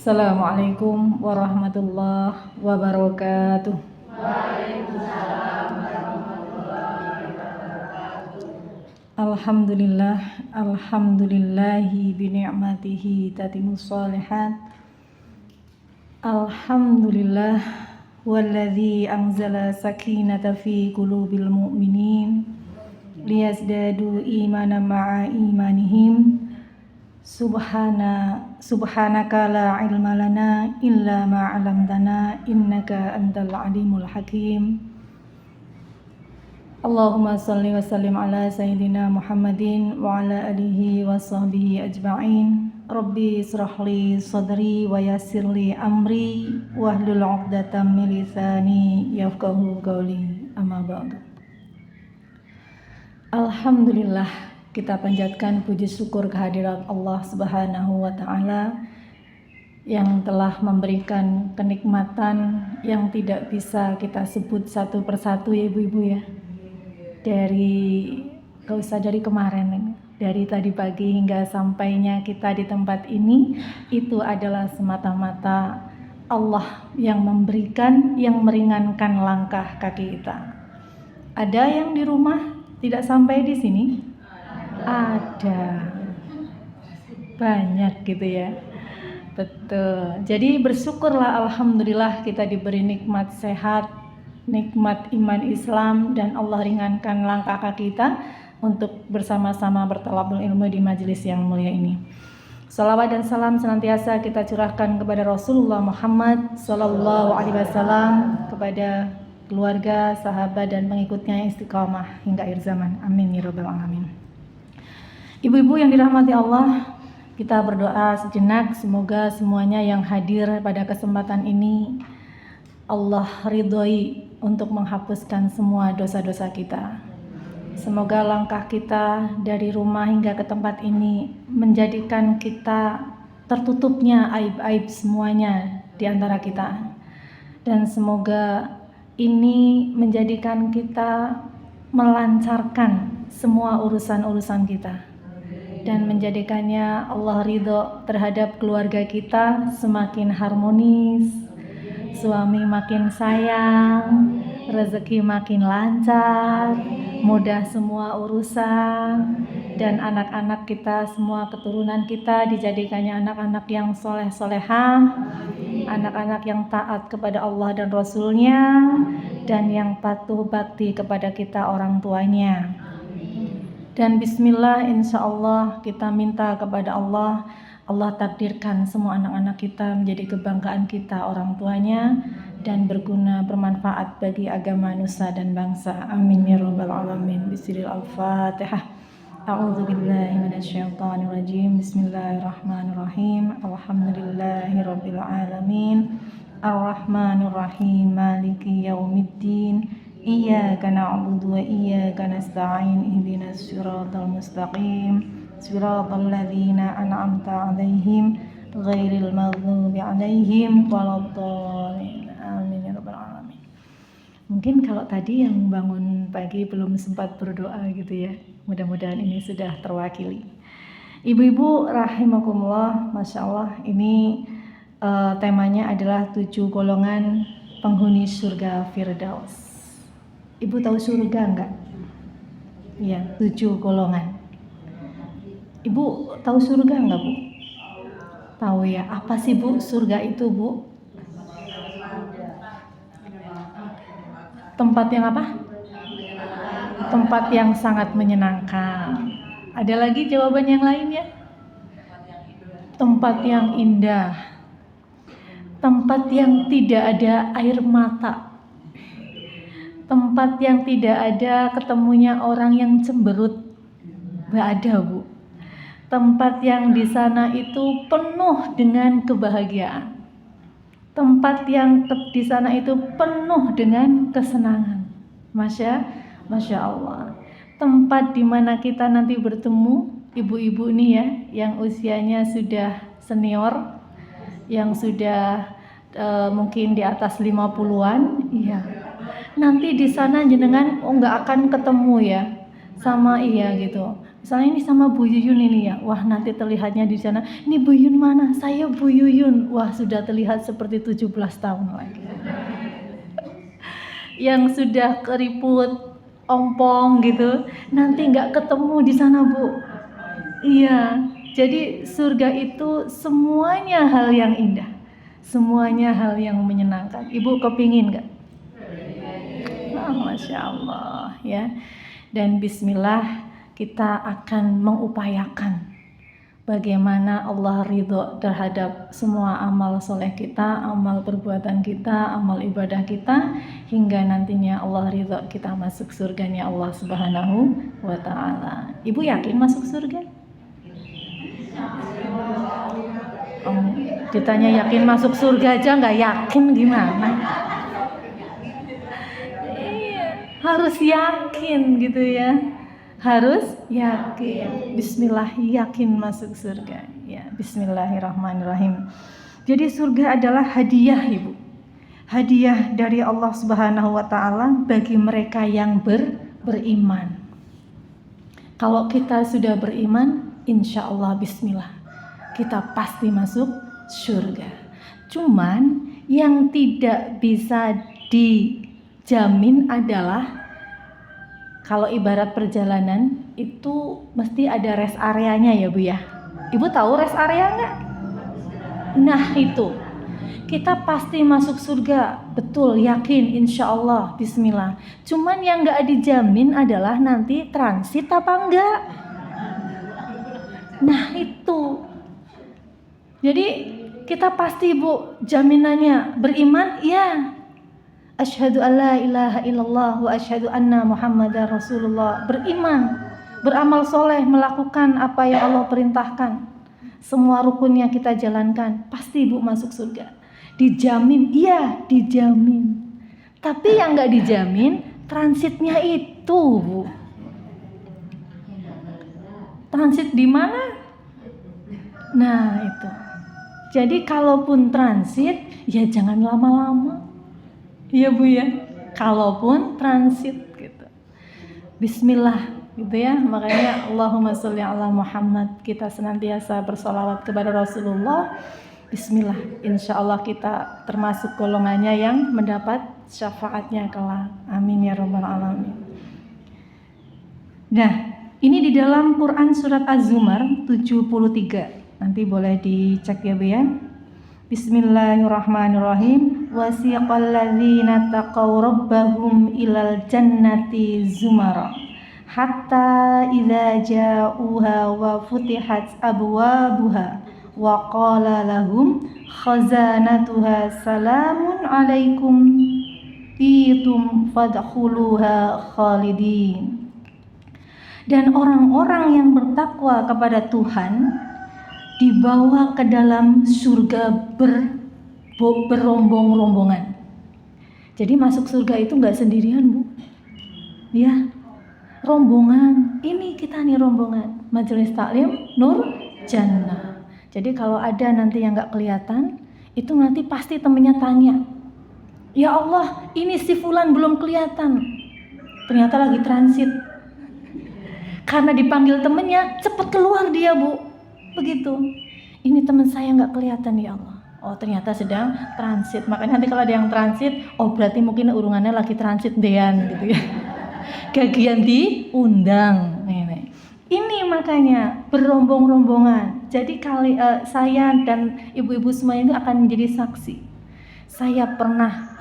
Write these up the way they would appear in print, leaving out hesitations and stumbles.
Assalamualaikum warahmatullahi wabarakatuh. Waalaikumsalam warahmatullahi wabarakatuh. Alhamdulillahi bini'matihi tatimmus shalihat. Alhamdulillah walladzi anzala sakinata fi qulubil mu'minin liyazdadu imanan ma'a imanihim. Subhanaka la ilma lana illa ma 'allamtana innaka antal alimul hakim. Allahumma shalli wa sallim ala sayyidina Muhammadin wa ala alihi wa sahbihi ajma'in. Rabbi israh li sadri wa yassir li amri wahlul 'uqdatam min lisani yafqahu qawli. Amma ba'du. Alhamdulillah, kita panjatkan puji syukur kehadirat Allah Subhanahu wa Ta'ala yang telah memberikan kenikmatan yang tidak bisa kita sebut satu persatu ya ibu-ibu ya. Gak usah dari kemarin, dari tadi pagi hingga sampainya kita di tempat ini, itu adalah semata-mata Allah yang memberikan, yang meringankan langkah kaki kita. Ada yang di rumah tidak sampai di sini? Ada, banyak gitu ya. Betul. Jadi bersyukurlah, alhamdulillah kita diberi nikmat sehat, nikmat iman Islam, dan Allah ringankan langkah kaki kita untuk bersama-sama bertalabul ilmu di majelis yang mulia ini. Salawat dan salam senantiasa kita curahkan kepada Rasulullah Muhammad sallallahu alaihi wasallam, kepada keluarga, sahabat dan pengikutnya yang istiqamah hingga akhir zaman. Amin ya rabbal alamin. Ibu-ibu yang dirahmati Allah, kita berdoa sejenak semoga semuanya yang hadir pada kesempatan ini Allah ridhoi untuk menghapuskan semua dosa-dosa kita. Semoga langkah kita dari rumah hingga ke tempat ini menjadikan kita tertutupnya aib-aib semuanya di antara kita. Dan semoga ini menjadikan kita melancarkan semua urusan-urusan kita. Dan menjadikannya Allah ridho terhadap keluarga kita semakin harmonis, suami makin sayang, rezeki makin lancar, mudah semua urusan, dan anak-anak kita, semua keturunan kita dijadikannya anak-anak yang soleh-solehah, anak-anak yang taat kepada Allah dan Rasulnya, dan yang patuh bakti kepada kita orang tuanya. Dan bismillah, insya Allah kita minta kepada Allah, Allah takdirkan semua anak-anak kita menjadi kebanggaan kita orang tuanya dan berguna, bermanfaat bagi agama, nusa dan bangsa. Amin ya rabbal alamin. Bismillahirrahmanirrahim. A'udzubillahi minasyaitonirrajim. Bismillahirrahmanirrahim. Alhamdulillahirabbil alamin. Arrahmanirrahim. Maliki yaumiddin. Iyyaka na'budu wa iyyaka nasta'in. Ihdinas siratal mustaqim. Siratal ladzina an'amta 'alaihim ghairil maghdubi 'alaihim waladdallin. Amin ya rabbal alamin. Mungkin kalau tadi yang bangun pagi belum sempat berdoa gitu ya. Mudah-mudahan ini sudah terwakili. Ibu-ibu rahimakumullah, Masya Allah, ini temanya adalah 7 golongan penghuni surga Firdaus. Ibu tahu surga enggak? Iya, 7 golongan. Ibu tahu surga enggak, Bu? Tahu ya. Apa sih, Bu, surga itu, Bu? Tempat yang apa? Tempat yang sangat menyenangkan. Ada lagi jawaban yang lain ya? Tempat yang indah. Tempat yang tidak ada air mata. Tempat yang tidak ada ketemunya orang yang cemberut. Nggak ada, Bu. Tempat yang di sana itu penuh dengan kebahagiaan. Tempat yang di sana itu penuh dengan kesenangan. Masya Allah. Tempat di mana kita nanti bertemu ibu-ibu nih ya, yang usianya sudah senior, yang sudah mungkin di atas 50-an, iya. Nanti di sana jenengan nggak akan ketemu ya sama gitu. Misalnya ini sama Bu Yuyun ini ya, wah nanti terlihatnya di sana, ini Bu Yuyun mana? Saya Bu Yuyun, wah sudah terlihat seperti 17 tahun lagi. Yang sudah keriput, ompong gitu, nanti nggak ketemu di sana Bu. Iya, jadi surga itu semuanya hal yang indah, semuanya hal yang menyenangkan. Ibu kepingin nggak? Masya Allah ya. Dan bismillah kita akan mengupayakan bagaimana Allah ridho terhadap semua amal soleh kita, amal perbuatan kita, amal ibadah kita, hingga nantinya Allah ridho kita masuk surganya Allah Subhanahu wa ta'ala. Ibu yakin masuk surga? Ditanya yakin masuk surga aja nggak yakin gimana? Harus yakin gitu ya, harus yakin. Bismillah, yakin masuk surga ya. Bismillahirrahmanirrahim. Jadi surga adalah hadiah Ibu, hadiah dari Allah Subhanahu wa ta'ala bagi mereka yang beriman. Kalau kita sudah beriman, insya Allah bismillah, kita pasti masuk surga. Cuman yang tidak bisa dijamin adalah kalau ibarat perjalanan itu mesti ada rest areanya ya Bu ya. Ibu tahu rest area nggak? Nah itu, kita pasti masuk surga, betul, yakin, insya Allah, bismillah. Cuman yang nggak dijamin adalah nanti transit apa enggak. Nah itu, jadi kita pasti Bu, jaminannya beriman, ya. Asyhadu an la ilaha illallah wa asyhadu anna Muhammadar Rasulullah. Beriman, beramal soleh, melakukan apa yang Allah perintahkan, semua rukunnya kita jalankan, pasti Ibu masuk surga. Dijamin, iya dijamin. Tapi yang gak dijamin transitnya itu Bu. Transit di mana? Nah itu. Jadi kalaupun transit, ya jangan lama-lama. Iya Bu ya, kalaupun transit gitu. Bismillah gitu ya. Makanya Allahumma sholli ala Muhammad, kita senantiasa bersolawat kepada Rasulullah. Bismillah, insya Allah kita termasuk golongannya yang mendapat syafaatnya kelak. Amin ya rabbal alamin. Nah, ini di dalam Quran surat Az-Zumar 73. Nanti boleh dicek ya Bu ya. Bismillahirrahmanirrahim. Wasiqal ladzina taqaw rabbahum ilal jannati zumara hatta idza ja'uha wa futihat abwabuha wa qala lahum khazanatuha salamun alaikum titum fadkhuluha khalidin. Dan orang-orang yang bertakwa kepada Tuhan dibawa ke dalam surga berombong-rombongan. Jadi masuk surga itu nggak sendirian Bu, ya, rombongan. Ini kita nih rombongan Majelis Taklim Nur Jannah. Jadi kalau ada nanti yang nggak kelihatan, itu nanti pasti temennya tanya, ya Allah ini si Fulan belum kelihatan, ternyata lagi transit. Karena dipanggil temennya, cepet keluar dia Bu. Begitu, ini teman saya nggak kelihatan ya Allah, oh ternyata sedang transit. Makanya nanti kalau ada yang transit, oh berarti mungkin urungannya lagi transit dean gitu ya. Gagian diundang. Ini makanya berombong-rombongan. Jadi saya dan ibu-ibu semuanya itu akan menjadi saksi. Saya pernah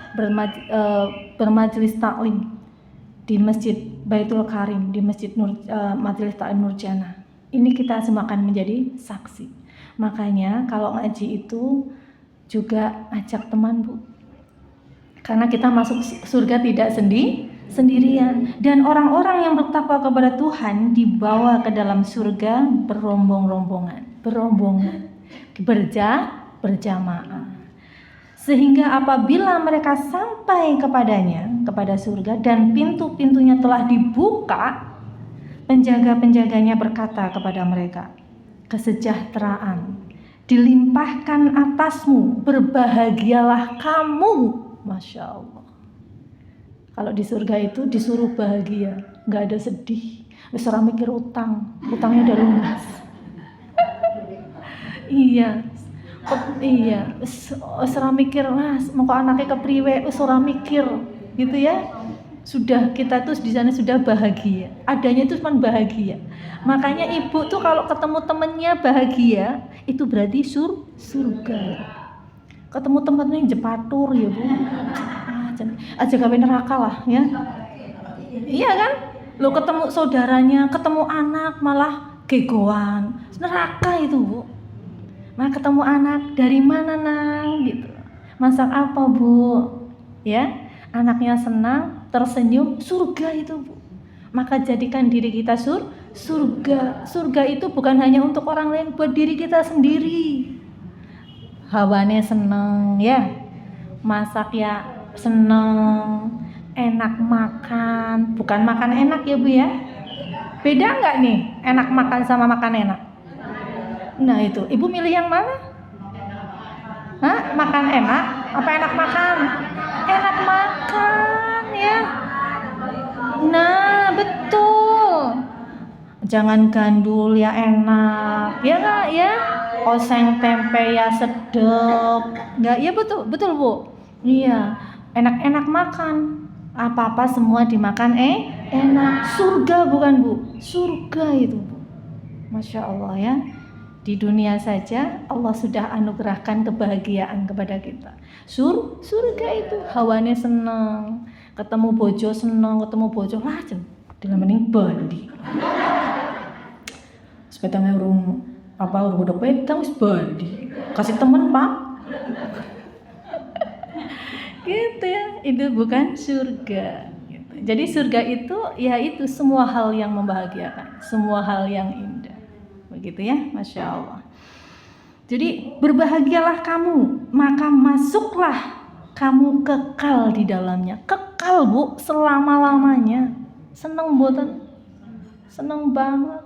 bermajelis taklim di Masjid Baitul Karim, di Masjid Majelis Taklim Nur Jannah. Ini kita semua akan menjadi saksi. Makanya kalau ngaji itu juga ajak teman Bu. Karena kita masuk surga tidak sendirian. Dan orang-orang yang bertakwa kepada Tuhan dibawa ke dalam surga berombong-rombongan, berjamaah. Sehingga apabila mereka sampai kepada surga dan pintu-pintunya telah dibuka, penjaga-penjaganya berkata kepada mereka, kesejahteraan dilimpahkan atasmu, berbahagialah kamu. Masya Allah. Kalau di surga itu disuruh bahagia, nggak ada sedih, Wis ora mikir utangnya udah lunas. Iya. Wis ora mikir mengko anake kepriwe, wis ora mikir gitu ya. Sudah kita tuh di sana sudah bahagia. Adanya itu cuma bahagia. Makanya ibu tuh kalau ketemu temennya bahagia, itu berarti surga. Ketemu temennya yang jepatur ya Bu. Aja gawe neraka lah ya. Iya kan? Lo ketemu saudaranya, ketemu anak malah gegoan. Neraka itu Bu. Nah ketemu anak, dari mana Nang gitu, masak apa Bu, ya anaknya senang, tersenyum, surga itu Bu. Maka jadikan diri kita surga. Surga itu bukan hanya untuk orang lain, buat diri kita sendiri. Hawane seneng ya, masak ya seneng, enak makan, bukan makan enak ya Bu ya. Beda nggak nih enak makan sama makan enak? Nah itu, ibu milih yang mana? Hah? Makan enak? Apa enak makan? Enak makan ya. Nah betul. Jangan gandul ya enak, ya nggak ya? Oseng tempe ya sedep, nggak? Ya betul Bu. Iya, enak-enak makan. Apa-apa semua dimakan enak. Surga bukan Bu? Surga itu Bu. Masya Allah ya. Di dunia saja Allah sudah anugerahkan kebahagiaan kepada kita. Surga itu hawane seneng, ketemu bojo seneng, ketemu bojo lajeng dilemening bandi. Sepedangnya urung udah pedang wis bandi. Kasih temen Pak. Gitu ya, itu bukan surga. Gitu. Jadi surga itu ya itu semua hal yang membahagiakan, semua hal yang indah. Begitu ya, Masya Allah. Jadi berbahagialah kamu, maka masuklah kamu kekal di dalamnya. Kekal Bu, selama-lamanya. Seneng mboten? Seneng banget.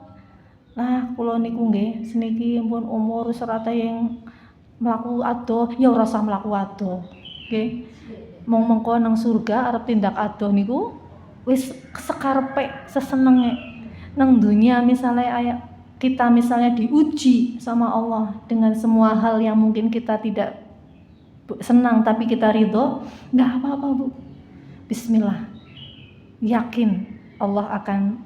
Lah kula niku nggih, seniki pun umur serata yang mlaku adoh, ya ora usah mlaku adoh. Nggih. Mong mengko nang surga arep tindak adoh niku wis sekarepe, sesenenge. Nang dunia misalnya kita misalnya diuji sama Allah dengan semua hal yang mungkin kita tidak senang tapi kita ridho, nggak apa-apa Bu. Bismillah, yakin Allah akan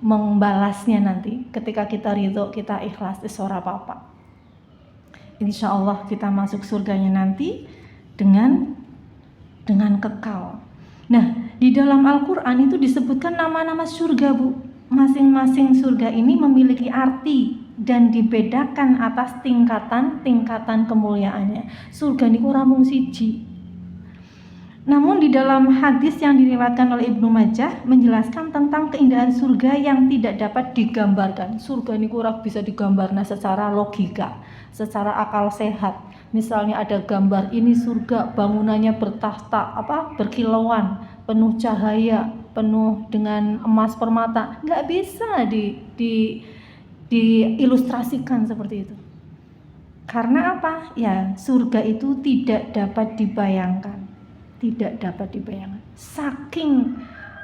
membalasnya nanti ketika kita ridho, kita ikhlas, ora apa-apa. Insya Allah kita masuk surganya nanti dengan kekal. Nah di dalam Al-Quran itu disebutkan nama-nama surga Bu. Masing-masing surga ini memiliki arti dan dibedakan atas tingkatan kemuliaannya. Surga niku ora mung siji. Namun di dalam hadis yang diriwayatkan oleh Ibnu Majah menjelaskan tentang keindahan surga yang tidak dapat digambarkan. Surga niku ora bisa digambarna secara logika, secara akal sehat. Misalnya ada gambar ini surga, bangunannya bertahta, berkilauan, penuh cahaya, penuh dengan emas permata, nggak bisa diilustrasikan seperti itu. Karena apa? Ya surga itu tidak dapat dibayangkan, saking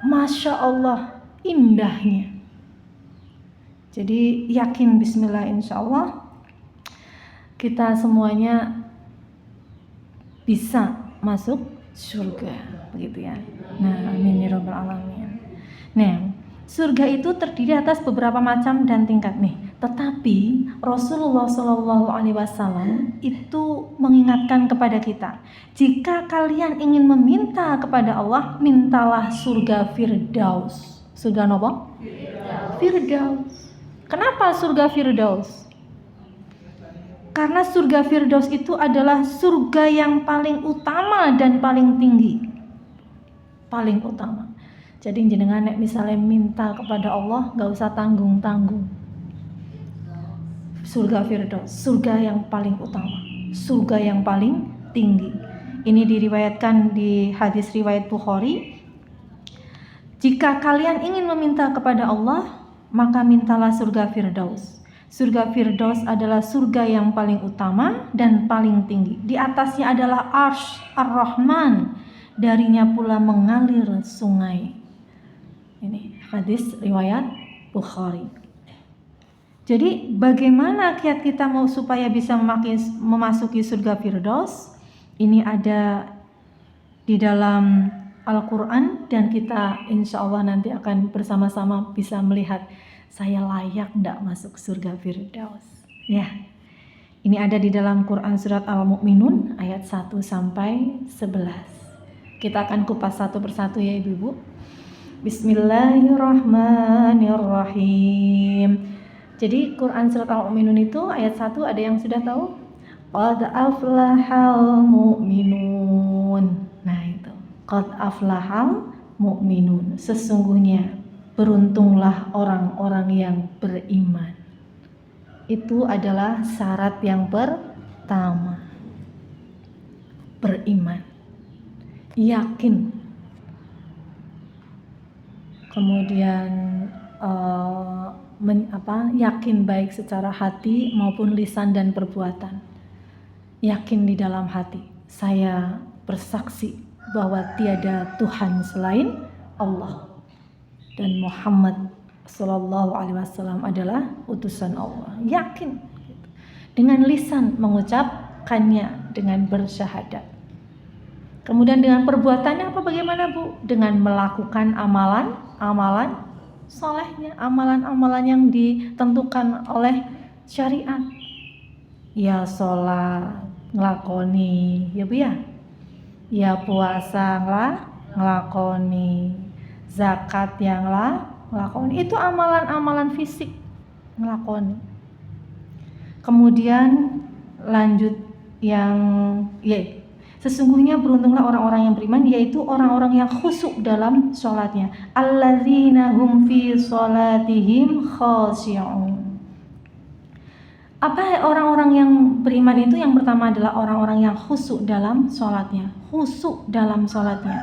Masya Allah indahnya. Jadi yakin Bismillah, insya Allah kita semuanya bisa masuk surga, begitu ya. Nah, amin ya rabbal alamin. Nah, surga itu terdiri atas beberapa macam dan tingkat nih. Tetapi Rasulullah SAW itu mengingatkan kepada kita, jika kalian ingin meminta kepada Allah, mintalah surga Firdaus. Surga apa? Firdaus. Kenapa surga Firdaus? Karena surga Firdaus itu adalah surga yang paling utama dan paling tinggi. Paling utama. Jadi jenengan misalnya minta kepada Allah, gak usah tanggung-tanggung. Surga Firdaus, surga yang paling utama, surga yang paling tinggi. Ini diriwayatkan di hadis riwayat Bukhari. Jika kalian ingin meminta kepada Allah, maka mintalah surga Firdaus. Surga Firdaus adalah surga yang paling utama dan paling tinggi. Di atasnya adalah Arsy Ar-Rahman, darinya pula mengalir sungai. Ini Hadis riwayat Bukhari. Jadi bagaimana kiat kita mau supaya bisa memasuki surga Firdaus? Ini ada di dalam Al-Quran dan kita insya Allah nanti akan bersama-sama bisa melihat saya layak enggak masuk surga Firdaus. Ya, ini ada di dalam Quran surat Al-Mu'minun ayat 1 sampai 11. Kita akan kupas satu persatu ya ibu-ibu. Bismillahirrahmanirrahim. Jadi Quran surat Al-Mu'minun itu ayat 1 ada yang sudah tahu? Qad aflahal mu'minun. Nah itu, qad aflahal mu'minun. Sesungguhnya beruntunglah orang-orang yang beriman. Itu adalah syarat yang pertama. Beriman. Yakin. Kemudian yakin baik secara hati maupun lisan dan perbuatan. Yakin di dalam hati, saya bersaksi bahwa tiada Tuhan selain Allah dan Muhammad Sallallahu Alaihi Wasallam adalah utusan Allah. Yakin. Dengan lisan mengucapkannya dengan bersyahadat. Kemudian dengan perbuatannya apa bagaimana Bu? Dengan melakukan amalan solehnya, amalan-amalan yang ditentukan oleh syariat. Ya sholat, ngelakoni, ya Bu ya. Ya puasa ngelakoni, zakat yang ngelakoni. Itu amalan-amalan fisik ngelakoni. Kemudian lanjut yang sesungguhnya beruntunglah orang-orang yang beriman, yaitu orang-orang yang khusyuk dalam sholatnya. Alladzina hum fi sholatihim khashi'un. Apa orang-orang yang beriman itu? Yang pertama adalah orang-orang yang khusyuk dalam sholatnya. Khusyuk dalam sholatnya.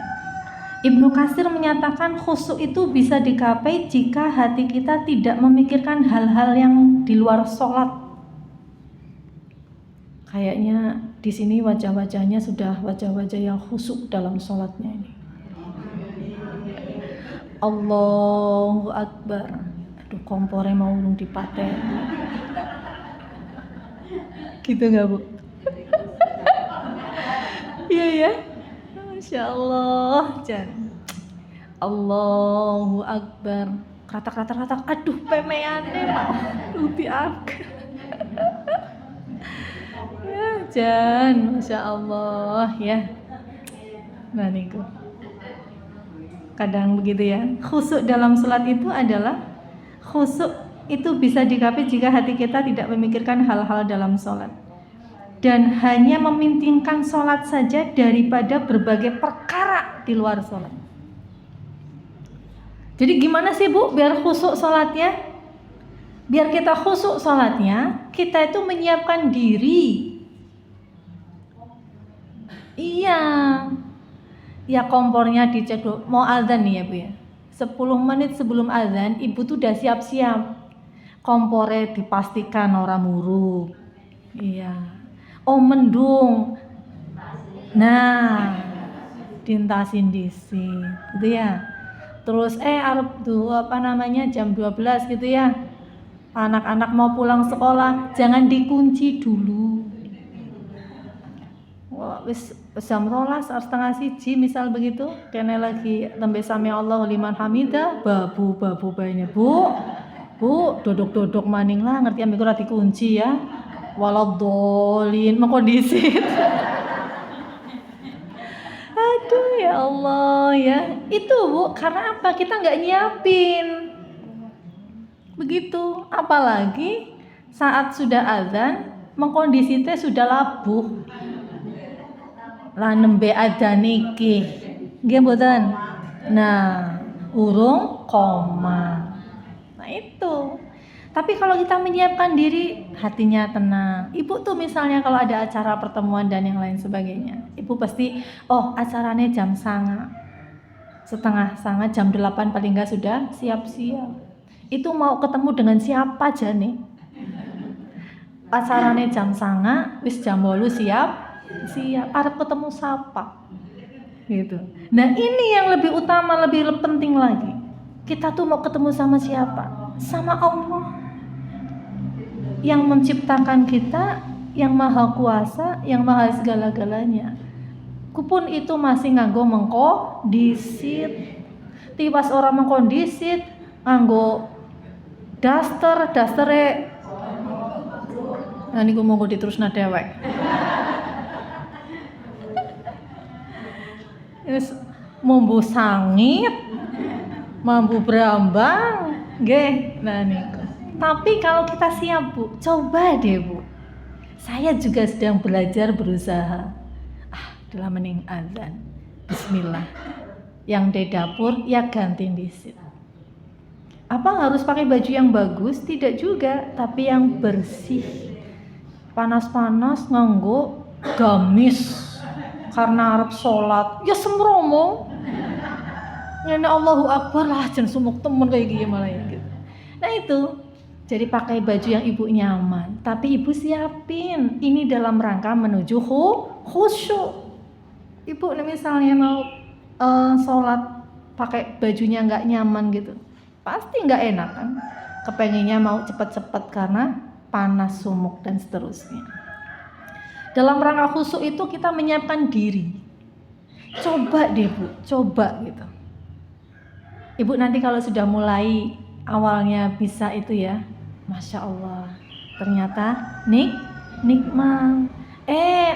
Ibnu Katsir menyatakan khusyuk itu bisa dicapai jika hati kita tidak memikirkan hal-hal yang di luar sholat. Kayaknya di sini wajah-wajahnya sudah wajah-wajah yang khusyuk dalam sholatnya ini. Allahu Akbar. Aduh, kompornya mau dipaten. Gitu gak Bu? Iya ya. Masya Allah. Allahu Akbar. Ratak. Aduh, pemeannya mau diangkat. Masya Allah ya. Nah niku. Kadang begitu ya. Khusyuk dalam sholat itu adalah khusyuk itu bisa dicapai jika hati kita tidak memikirkan hal-hal dalam sholat dan hanya mementingkan sholat saja daripada berbagai perkara di luar sholat. Jadi gimana sih Bu biar khusyuk sholatnya? Biar kita khusyuk sholatnya, kita itu menyiapkan diri. Iya, ya kompornya dicek dulu. Mau azan nih ya Bu ya. 10 menit sebelum azan, ibu tuh udah siap-siap. Kompornya dipastikan orang muru. Iya. Oh mendung. Nah, dintasin disi, gitu ya. Terus arep tuh jam 12 gitu ya. Anak-anak mau pulang sekolah, jangan dikunci dulu. Wah, wis jam 12:30 misal begitu, kene lagi tembe sami Allah liman hamidah, babu baine Bu, dodok maning lah, ngerti amiku ora dikunci ya. Waladhdallin mengkondisi. Aduh ya Allah ya. Itu Bu, karena apa? Kita nggak nyiapin. Begitu, apalagi saat sudah azan, mengkondisi teh sudah labuh. Lah nembe adzan iki. Nggih mboten? Nah, urung koma. Nah itu. Tapi kalau kita menyiapkan diri, hatinya tenang. Ibu tuh misalnya kalau ada acara pertemuan dan yang lain sebagainya, ibu pasti, acaranya jam 7:30, jam 8 paling enggak sudah siap-siap. Itu mau ketemu dengan siapa aja nih? Acaranya jam 7:30, wis jam 8 siap, arep ketemu siapa? Gitu. Nah ini yang lebih utama, lebih penting lagi. Kita tuh mau ketemu sama siapa? Sama Allah yang menciptakan kita, yang maha kuasa, yang maha segala-galanya. Kupun itu masih nganggo mengkondisit. Tiwas orang mengkondisit nganggo dastere. Nah niku monggo diterusna dewek. Wis mambu sangit, mambu brambang, nggih. Nah niku. Tapi kalau kita siap, Bu, coba deh, Bu. Saya juga sedang belajar berusaha. Adalah mending azan. Bismillah. Yang di dapur ya ganti disit. Apa harus pakai baju yang bagus? Tidak juga, tapi yang bersih. Panas-panas nganggo gamis karena arep sholat ya sembromo. Ngene Allahu Akbar lah jen sumuk temen kayak gini malah ya gitu. Nah itu, jadi pakai baju yang ibu nyaman, tapi ibu siapin ini dalam rangka menuju khusyuk. Ibu misalnya mau sholat pakai bajunya nggak nyaman gitu, pasti nggak enak kan. Kepengennya mau cepet-cepet karena panas, sumuk dan seterusnya. Dalam rangka khusyuk itu kita menyiapkan diri. Coba deh Bu, coba gitu. Ibu nanti kalau sudah mulai awalnya bisa itu ya, Masya Allah, ternyata nikmat.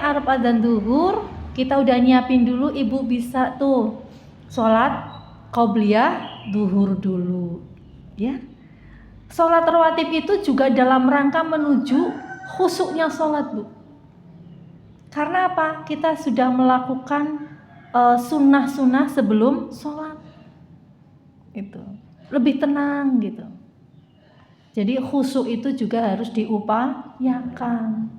Arep adzan duhur, kita udah nyiapin dulu, ibu bisa tuh sholat qobliyah duhur dulu, ya. Sholat rawatib itu juga dalam rangka menuju khusyuknya sholat, Bu. Karena apa? Kita sudah melakukan sunnah-sunnah sebelum sholat, itu lebih tenang gitu. Jadi khusyuk itu juga harus diupayakan.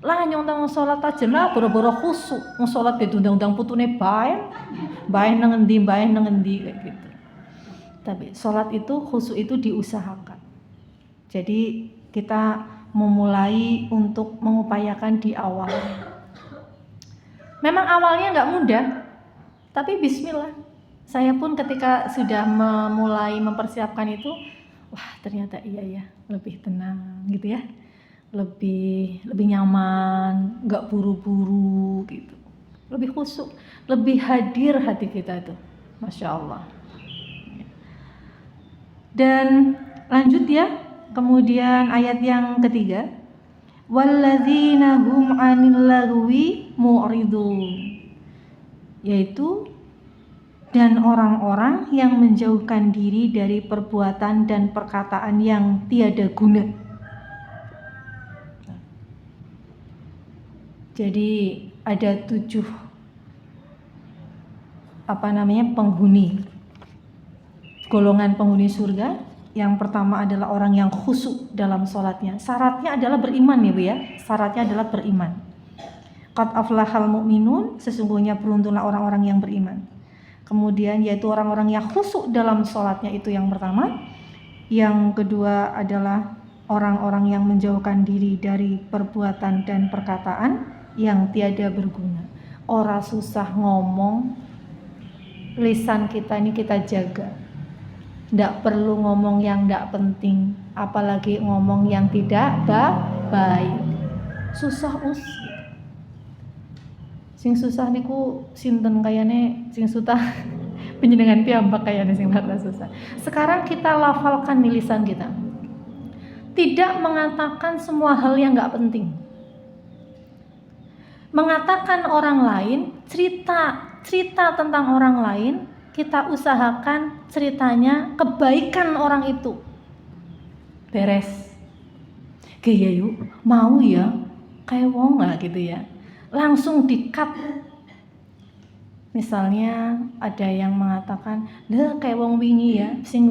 Lah nyong sholat aja lah boro-boro khusyuk. Mau sholat ditundang-undang putune bae nang endi kayak gitu. Tapi sholat itu khusyuk itu diusahakan. Jadi kita memulai untuk mengupayakan di awal. Memang awalnya nggak mudah, tapi bismillah. Saya pun ketika sudah memulai mempersiapkan itu, wah ternyata iya ya, lebih tenang gitu ya, lebih nyaman, nggak buru-buru gitu, lebih khusyuk, lebih hadir hati kita tuh, Masya Allah. Dan lanjut ya, kemudian ayat yang ketiga, walladzina hum 'anil lagwi mu'ridun, yaitu dan orang-orang yang menjauhkan diri dari perbuatan dan perkataan yang tiada guna. Jadi ada 7 penghuni, golongan penghuni surga. Yang pertama adalah orang yang khusyuk dalam sholatnya. Syaratnya adalah beriman ya Bu ya. Syaratnya adalah beriman. Qad aflahal mu'minun, sesungguhnya beruntunglah orang-orang yang beriman. Kemudian yaitu orang-orang yang khusyuk dalam sholatnya, itu yang pertama. Yang kedua adalah orang-orang yang menjauhkan diri dari perbuatan dan perkataan yang tiada berguna. Ora susah ngomong, lisan kita ini kita jaga. Nggak perlu ngomong yang nggak penting, apalagi ngomong yang tidak baik. Susah sing susah niku sinten kayane sing susah penjenengan piyambak kayane sing rada susah. Sekarang kita lafalkan di lisan kita. Tidak mengatakan semua hal yang enggak penting. Mengatakan orang lain, cerita tentang orang lain, kita usahakan ceritanya kebaikan orang itu. Beres. Gaya yuk, mau ya kayak wong lah gitu ya. Langsung di-cut. Misalnya ada yang mengatakan, "Lah kayak wong wingi ya, sing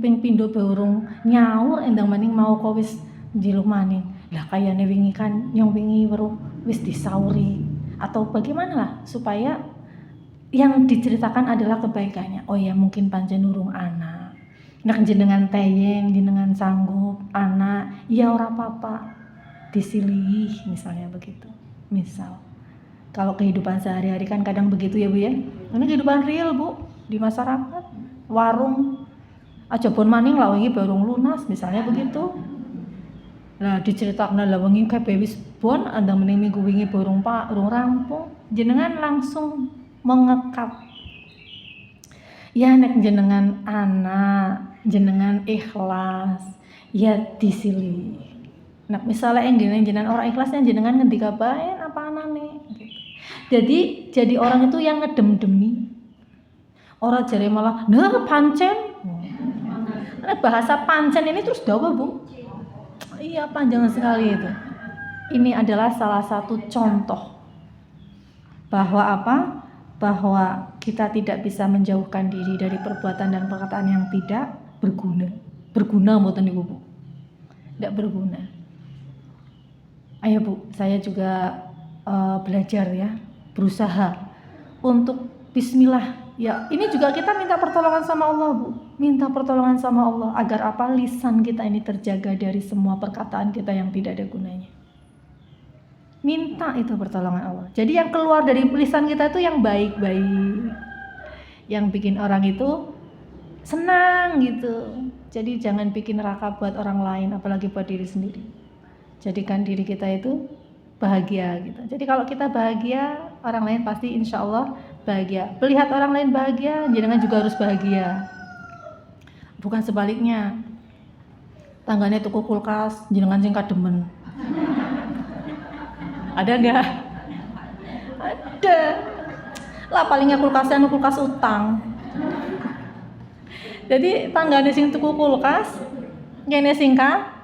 ping pindho baurung nyaur endang maning mau kok wis njiluk maning. Lah kayane wingi kan nyong wingi weruh wis disauri." Atau bagaimana lah supaya yang diceritakan adalah kebaikannya. Oh ya mungkin pancen urung anak. Nek jenengan teyeng, jenengan sanggup anak, ya ora apa-apa. Disilih misalnya begitu. Misal kalau kehidupan sehari-hari kan kadang begitu ya Bu ya. Ini kehidupan real Bu, di masyarakat, warung Aja pun maning lah wingi barung lunas misalnya begitu. Nah diceritakan lah wingi kabeh wis bon andang mending minggu wingi barung rampung. Jenengan langsung mengekat. Ya nek jenengan anak, jenengan ikhlas, ya disilih. Nah misalnya yang jenengan orang ikhlasnya jenengan ngendika bae apa anane. Jadi orang itu yang ngedem-demi. Orang jare malah, nah pancen. Nah, bahasa pancen ini terus dawa Bu. Iya panjang sekali itu. Ini adalah salah satu contoh bahwa apa? Bahwa kita tidak bisa menjauhkan diri dari perbuatan dan perkataan yang tidak berguna. Berguna mboten niku Bu. Tidak berguna. Ayo Bu, saya juga belajar ya, berusaha untuk bismillah. Ya, ini juga kita minta pertolongan sama Allah Bu. Minta pertolongan sama Allah agar apa? Lisan kita ini terjaga dari semua perkataan kita yang tidak ada gunanya. Minta itu pertolongan Allah. Jadi yang keluar dari lisan kita itu yang baik-baik. Yang bikin orang itu senang gitu. Jadi jangan bikin neraka buat orang lain, apalagi buat diri sendiri. Jadikan diri kita itu bahagia gitu. Jadi kalau kita bahagia, orang lain pasti insya Allah bahagia. Melihat orang lain bahagia, jenengan juga harus bahagia. Bukan sebaliknya. Tangganya tuku kulkas, jenengan sing kademen. Ada enggak? Ada. Lah palingnya kulkasnya kulkas utang. Jadi tanggane sing tuku kulkas, kene sing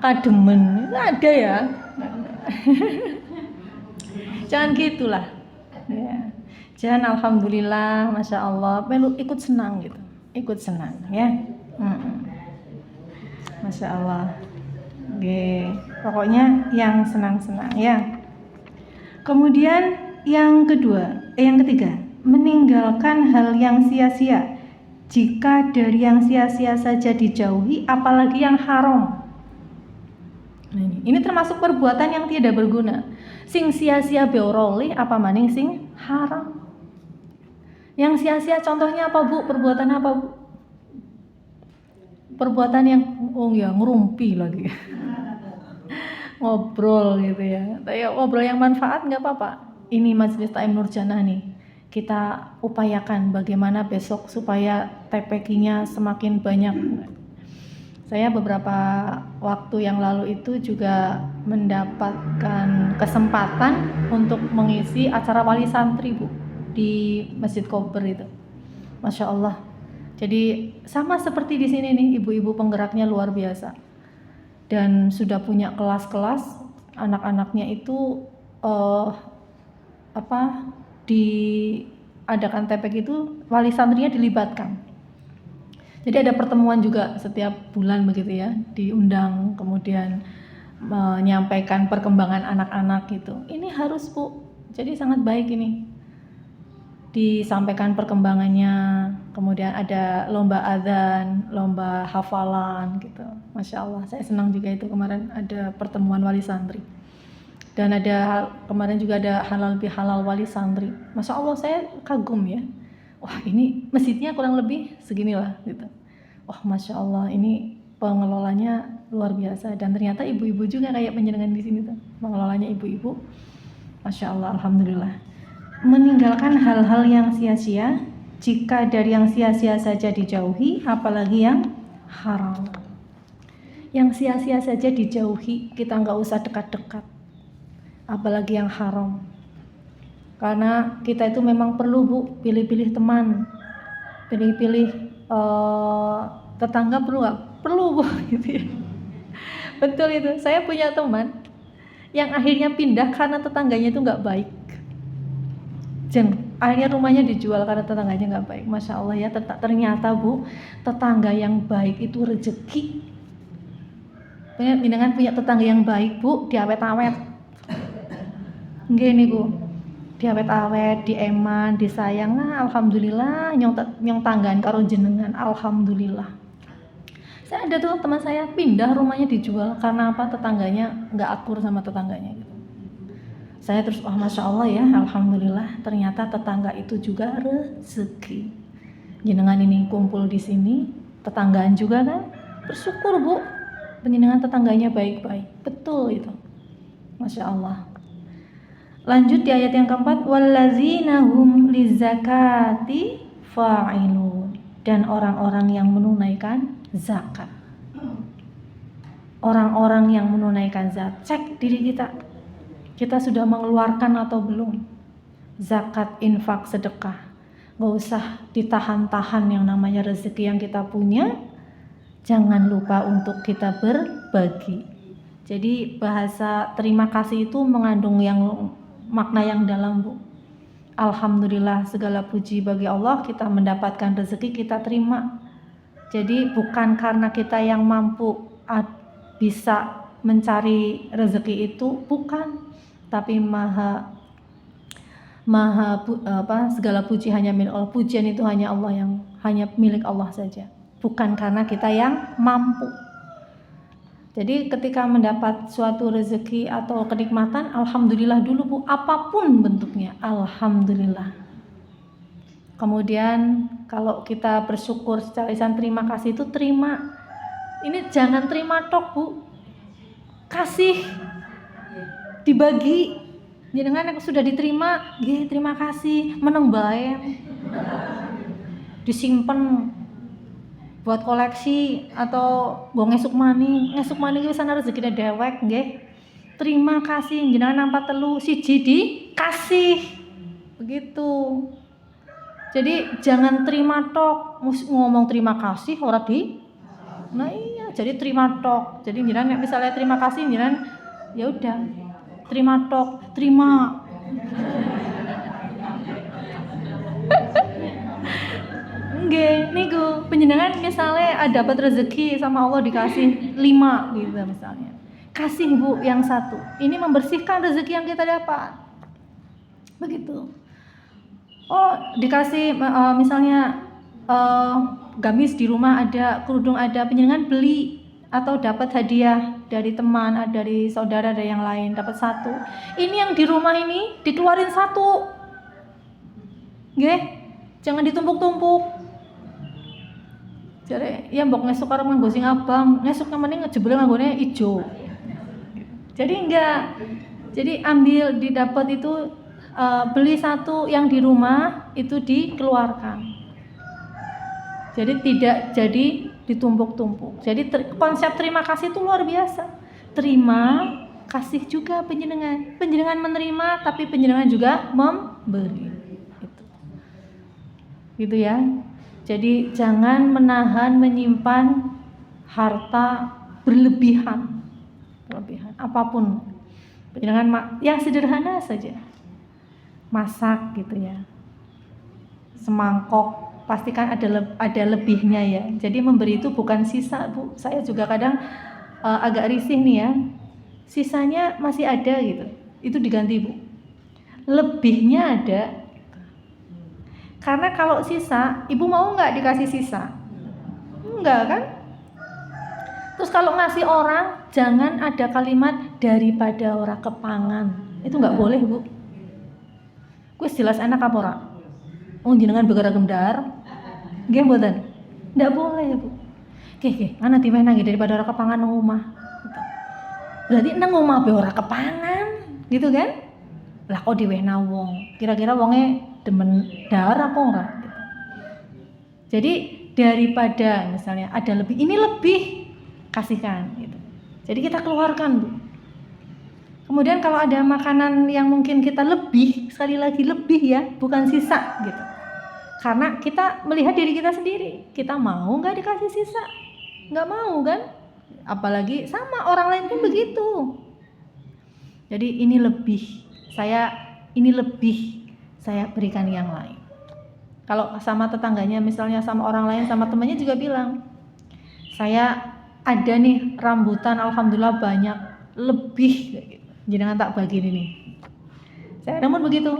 kademen. Itu ada ya. Jangan gitulah. Ya. Jangan alhamdulillah, masya Allah, melu ikut senang gitu, ikut senang ya. Masya Allah. Oke, pokoknya yang senang-senang ya. Kemudian yang ketiga, meninggalkan hal yang sia-sia. Jika dari yang sia-sia saja dijauhi, apalagi yang haram. Nah, ini termasuk perbuatan yang tidak berguna. Sing sia-sia beoroli, apa maning sing haram. Yang sia-sia contohnya apa Bu? Perbuatan apa Bu? Perbuatan yang ngerumpi lagi. Ngobrol gitu ya. Ngobrol yang manfaat nggak apa-apa. Ini Majelis Taim Nurjanah nih. Kita upayakan bagaimana besok supaya TPQ-nya semakin banyak. Saya beberapa waktu yang lalu itu juga mendapatkan kesempatan untuk mengisi acara wali santri Bu di Masjid Kober itu. Masya Allah. Jadi sama seperti di sini nih, ibu-ibu penggeraknya luar biasa. Dan sudah punya kelas-kelas, anak-anaknya itu diadakan TPQ itu wali santrinya dilibatkan. Jadi ada pertemuan juga setiap bulan begitu ya, diundang, kemudian menyampaikan perkembangan anak-anak gitu. Ini harus Bu, jadi sangat baik ini. Disampaikan perkembangannya, kemudian ada lomba adzan, lomba hafalan gitu. Masya Allah, saya senang juga itu kemarin ada pertemuan wali santri. Dan kemarin juga ada halal bihalal wali santri. Masya Allah, saya kagum ya. Wah ini masjidnya kurang lebih seginilah gitu. Wah Masya Allah, ini pengelolanya luar biasa. Dan ternyata ibu-ibu juga kayak penjenengan di sini tuh. Pengelolanya ibu-ibu. Masya Allah, alhamdulillah. Meninggalkan hal-hal yang sia-sia. Jika dari yang sia-sia saja dijauhi, apalagi yang haram. Yang sia-sia saja dijauhi, kita nggak usah dekat-dekat. Apalagi yang haram. Karena kita itu memang perlu Bu, pilih-pilih teman, pilih-pilih tetangga perlu nggak? Perlu Bu, gitu ya. Betul itu. Saya punya teman yang akhirnya pindah karena tetangganya itu nggak baik. Akhirnya rumahnya dijual karena tetangganya nggak baik. Masya Allah ya, ternyata Bu, tetangga yang baik itu rezeki. Dengan punya tetangga yang baik Bu, diawet-awet. Gini Bu, diawet-awet, dieman, disayang. Nah, alhamdulillah nyong tanggaan karo jenengan, alhamdulillah. Saya ada tuh teman saya pindah rumahnya dijual karena apa? Tetangganya nggak akur sama tetangganya gitu. Saya terus Masya Allah ya, alhamdulillah ternyata tetangga itu juga rezeki. Jenengan ini kumpul di sini, tetanggaan juga kan, bersyukur Bu, penjenengan tetangganya baik-baik, betul itu, Masya Allah. Lanjut di ayat yang keempat, wallazina hum lizakati fa'ilun, dan orang-orang yang menunaikan zakat. Orang-orang yang menunaikan zakat, cek diri kita sudah mengeluarkan atau belum zakat, infak, sedekah. Gak usah ditahan-tahan yang namanya rezeki yang kita punya. Jangan lupa untuk kita berbagi. Jadi bahasa terima kasih itu mengandung yang makna yang dalam Bu. Alhamdulillah, segala puji bagi Allah, kita mendapatkan rezeki, kita terima. Jadi bukan karena kita yang mampu bisa mencari rezeki itu, bukan, tapi segala puji hanya milik Allah. Pujian itu hanya milik Allah saja, bukan karena kita yang mampu. Jadi ketika mendapat suatu rezeki atau kenikmatan, alhamdulillah dulu Bu, apapun bentuknya, alhamdulillah. Kemudian kalau kita bersyukur secara lisan, terima kasih itu terima. Ini jangan terima tok Bu, kasih, dibagi. Jangan yang sudah diterima, terima kasih, meneng bae, disimpan buat koleksi atau gue ngesuk mani iki sana rezekine dewek nggih. Terima kasih, jenengan nampa telu siji dikasih. Begitu. Jadi jangan terima tok, ngomong terima kasih ora di. Nah iya, jadi terima tok. Jadi jenengan misalnya terima kasih, jenengan ya udah terima tok, terima. Nggih, niku penjenengan misalnya dapat rezeki sama Allah dikasih 5 gitu misalnya. Kasih Bu yang 1. Ini membersihkan rezeki yang kita dapat. Begitu. Oh, dikasih misalnya gamis di rumah ada, kerudung ada, penjenengan beli atau dapat hadiah dari teman, dari saudara, dari yang lain, dapat 1. Ini yang di rumah ini dikeluarin 1. Nggih, jangan ditumpuk-tumpuk. Jadi ya mbok ngesuk karo nganggo sing abang, ngesuk namanya ngejebule nganggone ijo. Jadi enggak. Jadi ambil didapat itu beli 1 yang di rumah itu dikeluarkan. Jadi tidak jadi ditumpuk-tumpuk. Jadi konsep terima kasih itu luar biasa. Terima kasih juga penjenengan. Penjenengan menerima tapi penjenengan juga memberi. Gitu ya. Jadi jangan menahan, menyimpan harta berlebihan apapun. Jangan yang sederhana saja, masak gitu ya, semangkok pastikan ada lebihnya ya. Jadi memberi itu bukan sisa Bu. Saya juga kadang agak risih nih ya, sisanya masih ada gitu, itu diganti Bu. Lebihnya ada. Karena kalau sisa, ibu mau nggak dikasih sisa? Enggak kan? Terus kalau ngasih orang, jangan ada kalimat daripada ora kepangan. Itu nggak boleh Bu. Kuis jelas enak apa ora? Jenengan begara gendar, nggih mboten? Nggak boleh Bu. Oke, ana diweh nang daripada ora kepangan nang omah. Berarti nang omah be ora kepangan, gitu kan? Lah kok diwehna wong? Kira-kira wonge demen darah apa enggak? Jadi daripada misalnya ada lebih, ini lebih, kasihkan gitu. Jadi kita keluarkan Bu. Kemudian kalau ada makanan yang mungkin kita lebih, sekali lagi lebih ya, bukan sisa gitu. Karena kita melihat diri kita sendiri, kita mau nggak dikasih sisa? Nggak mau kan? Apalagi sama orang lain pun begitu. Jadi ini lebih, saya berikan yang lain. Kalau sama tetangganya misalnya, sama orang lain, sama temannya juga bilang, saya ada nih rambutan alhamdulillah banyak, lebih gitu. Jangan tak bagi ini. Saya namun begitu,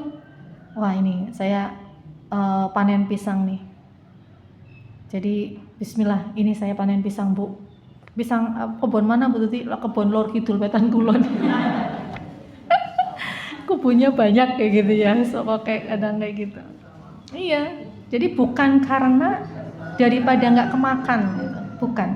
wah ini saya panen pisang nih. Jadi bismillah, ini saya panen pisang Bu. Pisang kebun mana Bu Tuti? Kebun Lor Kidul Wetan Kulon. Kebunnya banyak kayak gitu ya, so kayak kadang kayak gitu. Iya, jadi bukan karena daripada nggak kemakan gitu. Bukan.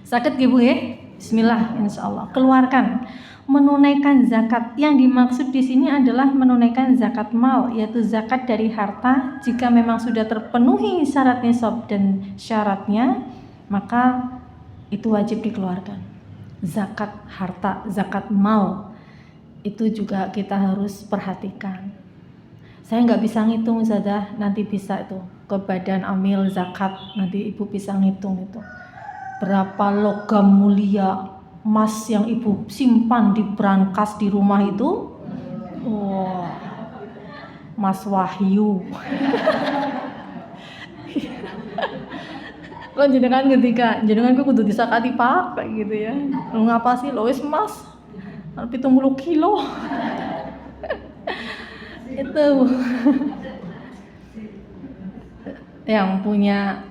Sakit ibu ya? Bismillah, insya Allah keluarkan. Menunaikan zakat yang dimaksud di sini adalah menunaikan zakat mal, yaitu zakat dari harta. Jika memang sudah terpenuhi syarat nisab dan syaratnya, maka itu wajib dikeluarkan. Zakat harta, zakat mal itu juga kita harus perhatikan. Saya nggak bisa ngitung Ustazah, nanti bisa itu ke badan amil zakat, nanti ibu bisa ngitung itu berapa logam mulia emas yang ibu simpan di brankas di rumah itu. Wah, Mas Wahyu. Lo jenengan ketika jenengan gue kudu disakati pak kayak gitu ya. Lo ngapa sih lo wis mas 70 kilo. Itu yang punya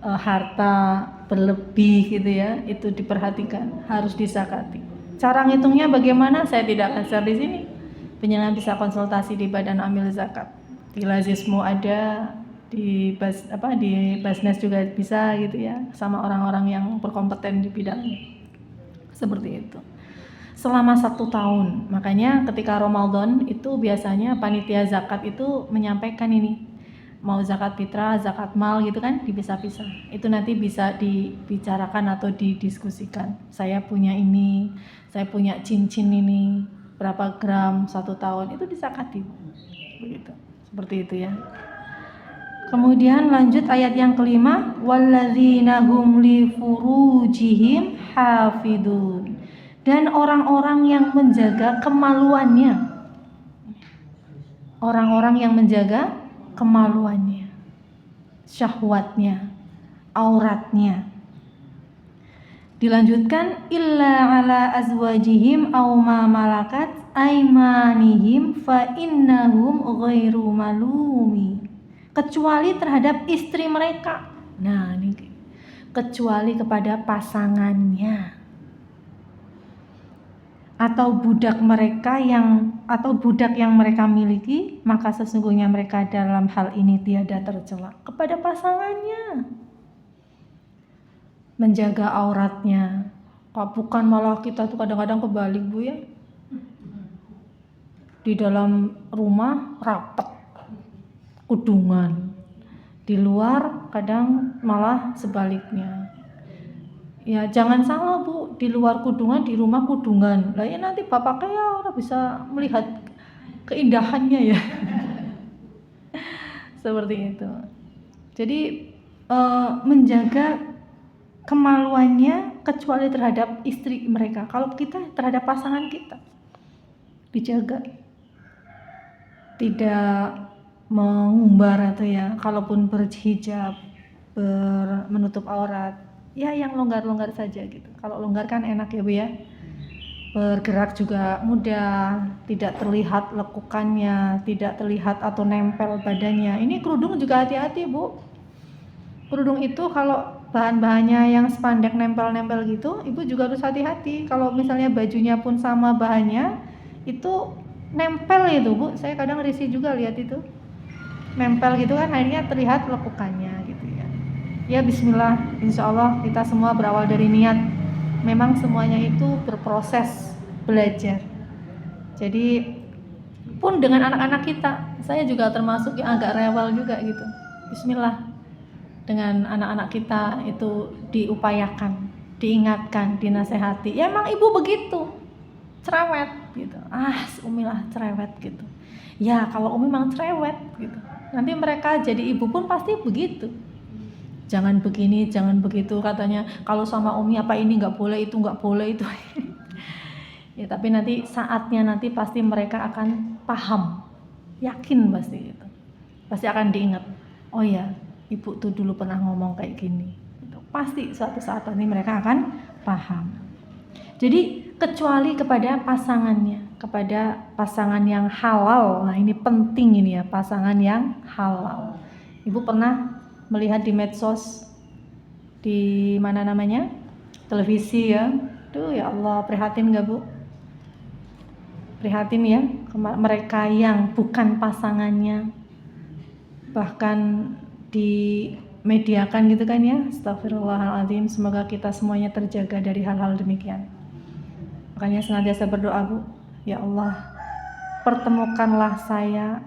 harta berlebih gitu ya, itu diperhatikan, harus disakati. Cara ngitungnya bagaimana saya tidak akan share di sini. Penyelenggara bisa konsultasi di Badan Amil Zakat. Di Lazismu ada, di Basnas juga bisa gitu ya, sama orang-orang yang berkompeten di bidangnya. Seperti itu. Selama 1 tahun, makanya ketika Ramadan itu biasanya panitia zakat itu menyampaikan ini, mau zakat fitrah, zakat mal gitu kan, dipisah-pisah. Itu nanti bisa dibicarakan atau didiskusikan. Saya punya ini, saya punya cincin ini, berapa gram 1 tahun, itu disakati. Begitu. Seperti itu ya. Kemudian lanjut ayat yang kelima, walladzina hum li furujihim hafidun. Dan orang-orang yang menjaga kemaluannya. Orang-orang yang menjaga kemaluannya, syahwatnya, auratnya. Dilanjutkan, illa ala azwajihim aw ma malakat aymanihim fa innahum ghairu malumi. Kecuali terhadap istri mereka. Nah, ini kecuali kepada pasangannya atau budak yang mereka miliki, maka sesungguhnya mereka dalam hal ini tiada tercela. Kepada pasangannya, menjaga auratnya. Bukan malah kita tuh kadang-kadang kebalik bu ya, di dalam rumah rapat kudungan, di luar kadang malah sebaliknya. Ya jangan salah bu, di luar kudungan, di rumah kudungan. Lah ya nanti bapaknya ya orang bisa melihat keindahannya ya. Seperti itu. Jadi menjaga kemaluannya kecuali terhadap istri mereka. Kalau kita terhadap pasangan kita dijaga, tidak mengumbar atau ya, kalaupun berhijab, menutup aurat. Ya yang longgar-longgar saja gitu. Kalau longgar kan enak ya bu ya. Bergerak juga mudah, tidak terlihat lekukannya, tidak terlihat atau nempel badannya. Ini kerudung juga hati-hati bu. Kerudung itu kalau bahan-bahannya yang spandek nempel-nempel gitu, ibu juga harus hati-hati. Kalau misalnya bajunya pun sama bahannya, itu nempel itu bu. Saya kadang risih juga lihat itu. Nempel gitu kan akhirnya terlihat lekukannya gitu ya. Ya bismillah, insya Allah kita semua berawal dari niat. Memang semuanya itu berproses belajar. Jadi pun dengan anak-anak kita, saya juga termasuk yang agak rewel juga gitu. Bismillah, dengan anak-anak kita itu diupayakan, diingatkan, dinasehati. Ya emang ibu begitu, cerewet gitu. Umi lah cerewet gitu. Ya kalau Umi memang cerewet gitu. Nanti mereka jadi ibu pun pasti begitu. Jangan begini, jangan begitu katanya. Kalau sama Umi apa ini nggak boleh, itu nggak boleh itu. Ya tapi nanti saatnya nanti pasti mereka akan paham, yakin pasti itu. Pasti akan diingat. Oh ya, ibu tuh dulu pernah ngomong kayak gini. Gitu. Pasti suatu saat nanti mereka akan paham. Jadi kecuali kepada pasangannya, kepada pasangan yang halal. Nah ini penting ini ya, pasangan yang halal. Ibu pernah melihat di medsos, di mana namanya, televisi ya, tuh ya Allah prihatin nggak bu? Prihatin ya, mereka yang bukan pasangannya, bahkan dimediakan gitu kan ya. Astagfirullahaladzim, semoga kita semuanya terjaga dari hal-hal demikian. Makanya senantiasa berdoa Bu, ya Allah, pertemukanlah saya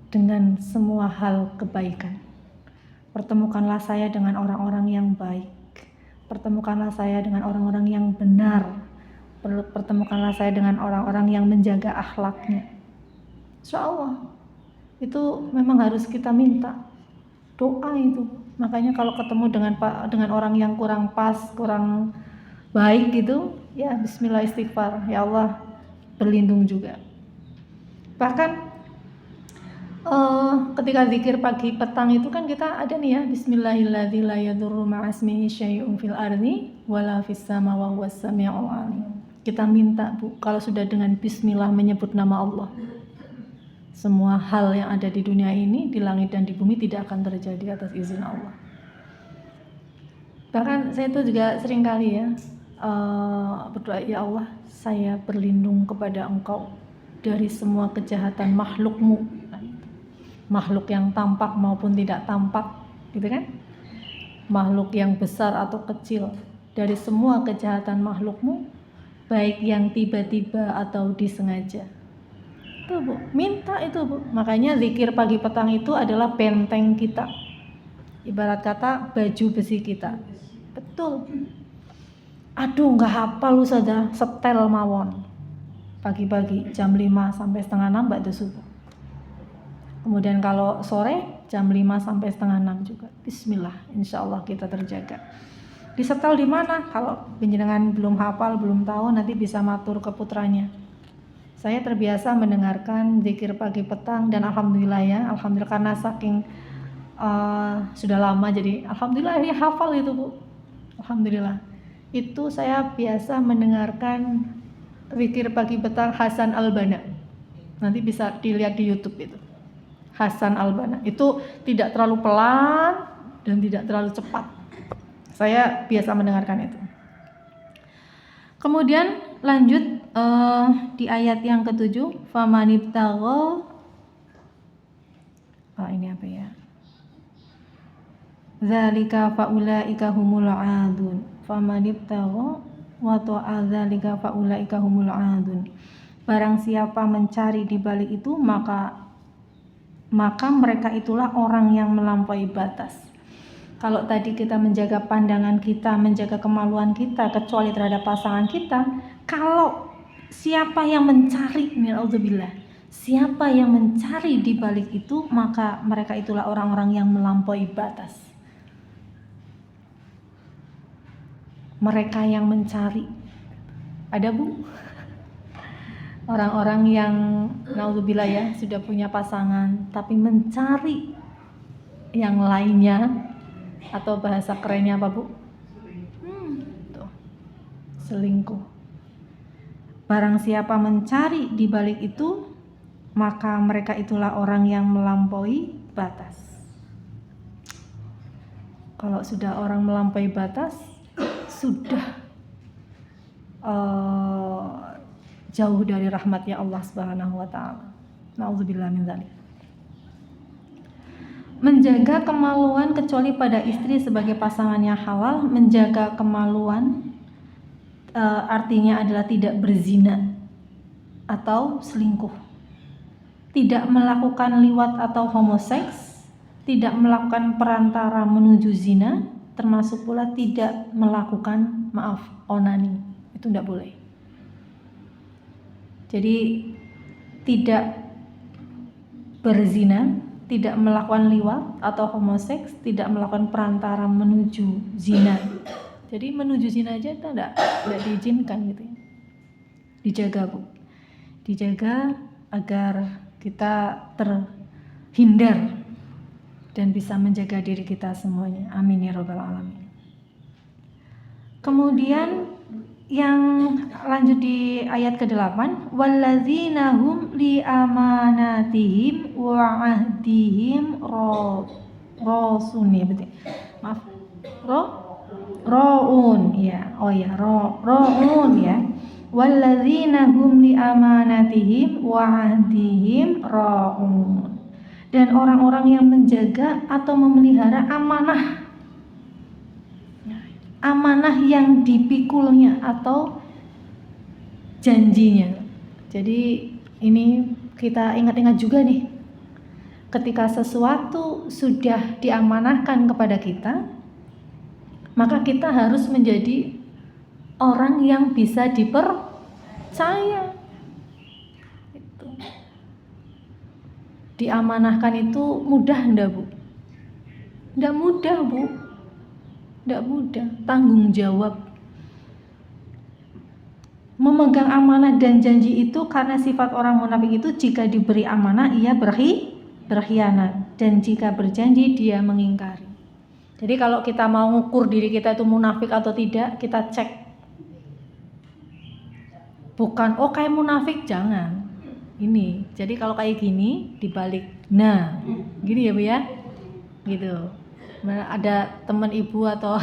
dengan semua hal kebaikan. Pertemukanlah saya dengan orang-orang yang baik. Pertemukanlah saya dengan orang-orang yang benar. Pertemukanlah saya dengan orang-orang yang menjaga akhlaknya. Insya Allah itu memang harus kita minta doa itu. Makanya kalau ketemu dengan orang yang kurang pas, kurang baik gitu, ya bismillah istighfar, ya Allah berlindung juga. Bahkan ketika zikir pagi petang itu kan kita ada nih ya, bismillahilladzi la yadurru ma'asmihi syai'un fil ardi wala fis sama wa huwas samiul alim. Kita minta Bu, kalau sudah dengan bismillah menyebut nama Allah, semua hal yang ada di dunia ini, di langit dan di bumi tidak akan terjadi atas izin Allah. Bahkan saya itu juga sering kali ya berdoa, ya Allah, saya berlindung kepada Engkau dari semua kejahatan makhluk-Mu, makhluk yang tampak maupun tidak tampak, gitu kan? Makhluk yang besar atau kecil, dari semua kejahatan makhluk-Mu, baik yang tiba-tiba atau disengaja. Itu Bu, minta itu Bu. Makanya zikir pagi petang itu adalah benteng kita. Ibarat kata baju besi kita. Betul. Aduh, nggak hafal Ustazah, setel mawon. Pagi-pagi jam 5 sampai setengah 6 ba'da subuh. Kemudian kalau sore jam 5 sampai setengah 6 juga. Bismillah, insya Allah kita terjaga. Disetel di mana? Kalau penjenengan belum hafal, belum tahu, nanti bisa matur ke putranya. Saya terbiasa mendengarkan zikir pagi petang dan alhamdulillah ya, alhamdulillah karena saking sudah lama jadi alhamdulillah ini hafal itu Bu. Alhamdulillah. Itu saya biasa mendengarkan zikir pagi petang Hasan Al-Banna. Nanti bisa dilihat di YouTube itu. Hasan Al-Banna. Itu tidak terlalu pelan dan tidak terlalu cepat. Saya biasa mendengarkan itu. Kemudian lanjut di ayat yang ke-7, famanibtagha, ini apa ya? Dzalika faulaika humul aadun. Famanibtagha wa ta'a dzalika faulaika humul aadun. Barang siapa mencari di balik itu, maka mereka itulah orang yang melampaui batas. Kalau tadi kita menjaga pandangan kita, menjaga kemaluan kita, kecuali terhadap pasangan kita, kalau siapa yang mencari, na'udzubillah, siapa yang mencari di balik itu, maka mereka itulah orang-orang yang melampaui batas. Mereka yang mencari, ada Bu? Orang-orang yang na'udzubillah ya, sudah punya pasangan, tapi mencari yang lainnya, atau bahasa kerennya apa Bu? Tuh, selingkuh. Barang siapa mencari di balik itu, maka mereka itulah orang yang melampaui batas. Kalau sudah orang melampaui batas, sudah jauh dari rahmatnya Allah Subhanahu wa taala. Nauzubillah min dzalik. Menjaga kemaluan kecuali pada istri sebagai pasangannya halal. Menjaga kemaluan artinya adalah tidak berzina atau selingkuh, tidak melakukan liwat atau homoseks, tidak melakukan perantara menuju zina, termasuk pula tidak melakukan onani. Itu tidak boleh. Jadi tidak berzina, tidak melakukan liwat atau homoseks, tidak melakukan perantara menuju zina. Jadi menuju zina aja tidak diizinkan gitu ya. Dijaga Bu, dijaga agar kita terhindar dan bisa menjaga diri kita semuanya. Amin ya rabbal alamin. Kemudian yang lanjut di ayat ke-8, walladzina hum li amanatihim wa ahdihim rasun ya betul. Maaf. Raun ya. Oh ya, raun ya. Walladzina hum li amanatihim wa ahdihim raun. dan orang-orang yang menjaga atau memelihara amanah yang dipikulnya atau janjinya. Jadi ini kita ingat-ingat juga nih, ketika sesuatu sudah diamanahkan kepada kita, maka kita harus menjadi orang yang bisa dipercaya. Diamanahkan itu mudah enggak, Bu? Enggak mudah, Bu. Enggak mudah. Tanggung jawab. Memegang amanah dan janji itu karena sifat orang munafik itu jika diberi amanah ia berkhianat, dan jika berjanji dia mengingkari. Jadi kalau kita mau ngukur diri kita itu munafik atau tidak, kita cek. Bukan, oh kayak munafik, jangan. Ini, jadi kalau kayak gini dibalik, nah, gini ya Bu ya, gitu. Ada teman ibu atau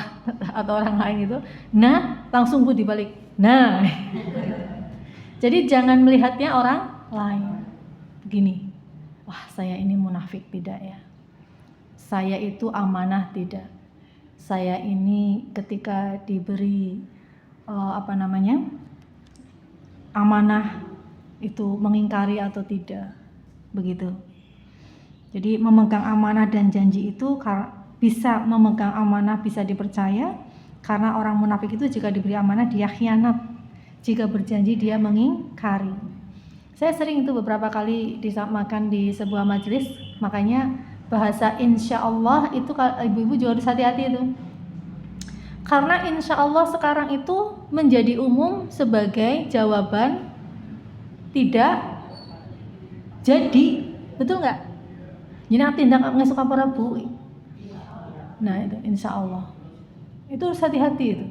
orang lain gitu, nah, langsung Bu dibalik, nah. Jadi jangan melihatnya orang lain, begini, wah saya ini munafik tidak ya, saya itu amanah tidak, saya ini ketika diberi amanah itu mengingkari atau tidak, begitu. Jadi memegang amanah dan janji itu bisa memegang amanah, bisa dipercaya, karena orang munafik itu jika diberi amanah dia khianat, jika berjanji dia mengingkari. Saya sering itu beberapa kali disamakan di sebuah majelis, makanya bahasa insya Allah itu ibu-ibu juga harus hati-hati itu, karena insya Allah sekarang itu menjadi umum sebagai jawaban tidak jadi, betul nggak? Jadi tindak nggak suka para Bu. Nah itu insya Allah itu harus hati-hati itu.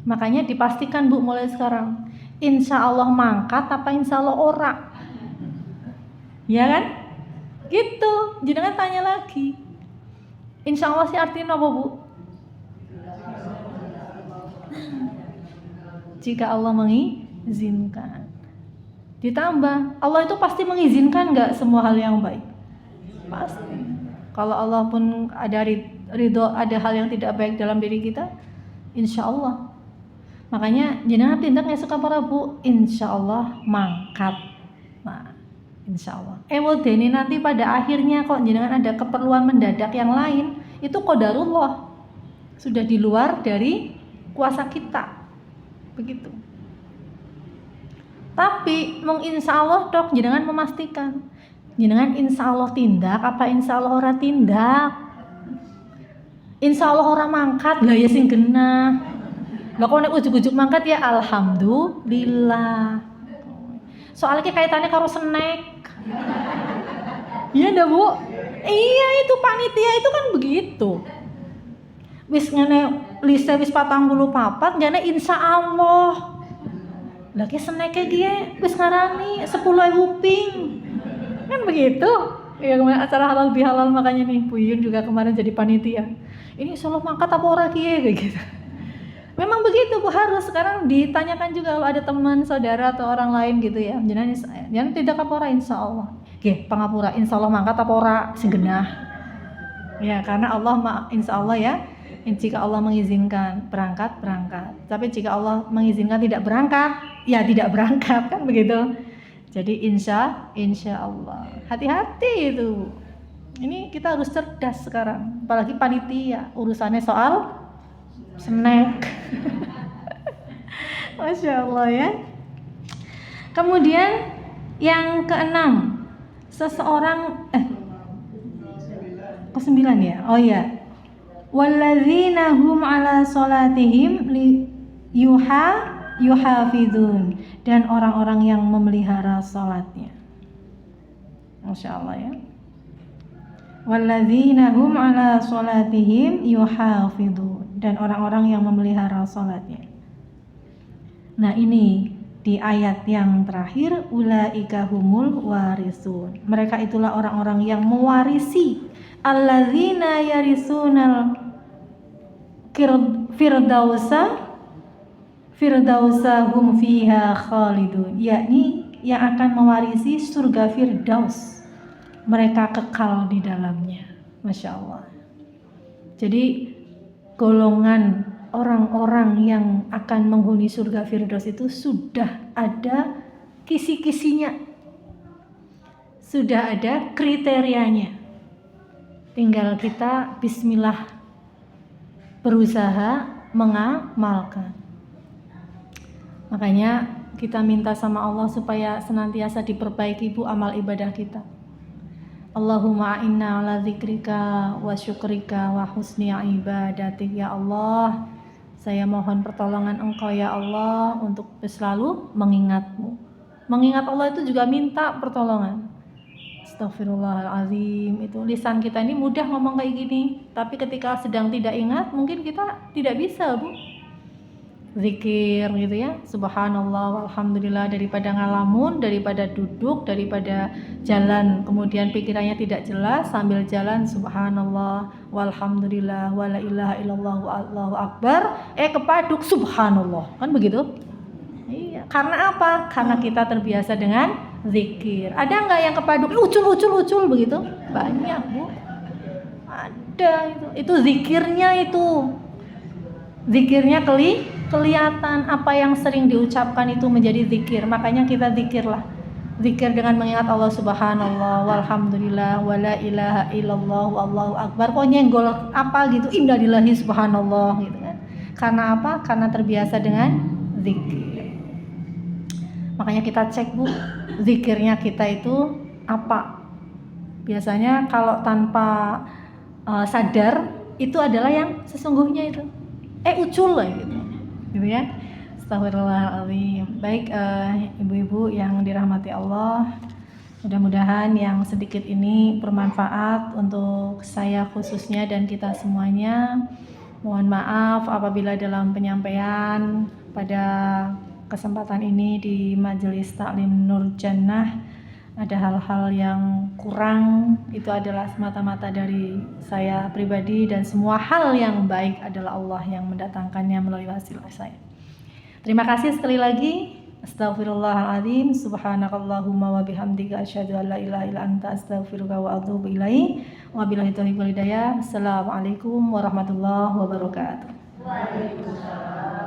Makanya dipastikan Bu mulai sekarang, insya Allah mangkat apa insya Allah ora, ya kan? Gitu. Jangan tanya lagi. Insya Allah sih artinya apa Bu? Jika Allah mengizinkan. Ditambah, Allah itu pasti mengizinkan nggak semua hal yang baik? Pasti. Kalau Allah pun ada ridho, ada hal yang tidak baik dalam diri kita, insya Allah. Makanya jenengan tindaknya suka para Bu, insya Allah mangkat. Nah, insya Allah. Deni nanti pada akhirnya kok jenengan ada keperluan mendadak yang lain, itu qadarullah. Sudah di luar dari kuasa kita. Begitu. Tapi insya Allah dok, jenengan memastikan jenengan insya Allah tindak apa insya Allah ora tindak. Insya Allah ora mangkat lah ya sing genah. Lah kok nek ujug-ujug mangkat ya alhamdulillah. Soalnya kaitannya karo snack. Iya ndak Bu? Iya itu panitia itu kan begitu. Wis ngene liste wis 44 jane insya Allah. Lagi snacknya dia wis ngarani 10.000 ping, kan begitu ya. Kemarin acara halal bihalal, makanya nih Bu Yun juga kemarin jadi panitia. Ini insyaallah mangkat apa ora kiye gitu. Memang begitu Bu, harus sekarang ditanyakan juga kalau ada teman saudara atau orang lain gitu ya, jangan tidak apa ora insyaallah nggih pangapura insyaallah mangkat apa ora segenah ya, karena Allah insyaallah ya. Jika Allah mengizinkan berangkat, tapi jika Allah mengizinkan tidak berangkat, ya tidak berangkat, kan begitu. Jadi insya Allah, hati-hati itu. Ini kita harus cerdas sekarang, apalagi panitia, urusannya soal snack. Masya Allah ya. Kemudian yang keenam, seseorang ke-9 ya. Oh ya. Walladzina hum ala salatihim yuhafidun, dan orang-orang yang memelihara salatnya. Masya Allah ya. Walladzina hum ala salatihim yuhafidun, dan orang-orang yang memelihara salatnya. Nah ini di ayat yang terakhir, ulaika humul warisun, mereka itulah orang-orang yang mewarisi, alladzina yarisunal firdausa hum fiha khalidun, yakni yang akan mewarisi surga Firdaus. mereka kekal di dalamnya. Masya Allah. Jadi golongan orang-orang yang akan menghuni surga Firdaus itu sudah ada kisi-kisinya, sudah ada kriterianya. Tinggal kita bismillah berusaha mengamalkan. Makanya kita minta sama Allah supaya senantiasa diperbaiki Bu amal ibadah kita. Allahumma a'inna ala dzikrika wa syukrika wa husni ibadatik. Ya Allah, saya mohon pertolongan Engkau ya Allah untuk selalu mengingat-Mu. Mengingat Allah itu juga minta pertolongan. Astagfirullahaladzim. Itu lisan kita ini mudah ngomong kayak gini, tapi ketika sedang tidak ingat mungkin kita tidak bisa Bu. Zikir gitu ya, subhanallah walhamdulillah, daripada ngalamun, daripada duduk, daripada jalan kemudian pikirannya tidak jelas, sambil jalan subhanallah walhamdulillah wala ilaha illallah wallahu akbar, kepaduk subhanallah, kan begitu? Iya, karena apa? Karena kita terbiasa dengan zikir. Ada nggak yang kepaduk ucul begitu? Banyak Bu, ada. Itu zikirnya, itu zikirnya kelihatan, apa yang sering diucapkan itu menjadi zikir. Makanya kita zikirlah. Zikir dengan mengingat Allah subhanallah walhamdulillah wala ilaha illallah wallahu akbar. Kok nyenggol apa gitu, innalillahi subhanallah gitu kan. Karena apa? Karena terbiasa dengan zikir. Makanya kita cek Bu, zikirnya kita itu apa. Biasanya kalau tanpa sadar itu adalah yang sesungguhnya itu ucul lah gitu ya. Astagfirullahaladzim. Baik ibu-ibu yang dirahmati Allah, mudah-mudahan yang sedikit ini bermanfaat untuk saya khususnya dan kita semuanya. Mohon maaf apabila dalam penyampaian pada kesempatan ini di Majelis Taklim Nur Jannah ada hal-hal yang kurang, itu adalah semata-mata dari saya pribadi, dan semua hal yang baik adalah Allah yang mendatangkannya melalui wasilah saya. Terima kasih sekali lagi. Astaghfirullahaladzim. Subhanakallahumma wa bihamdika asyhadu an la ilaha illa anta astaghfiruka wa atubu ilaik. Wabillahi taufiq wal hidayah. Assalamualaikum warahmatullahi wabarakatuh. Waalaikumsalam.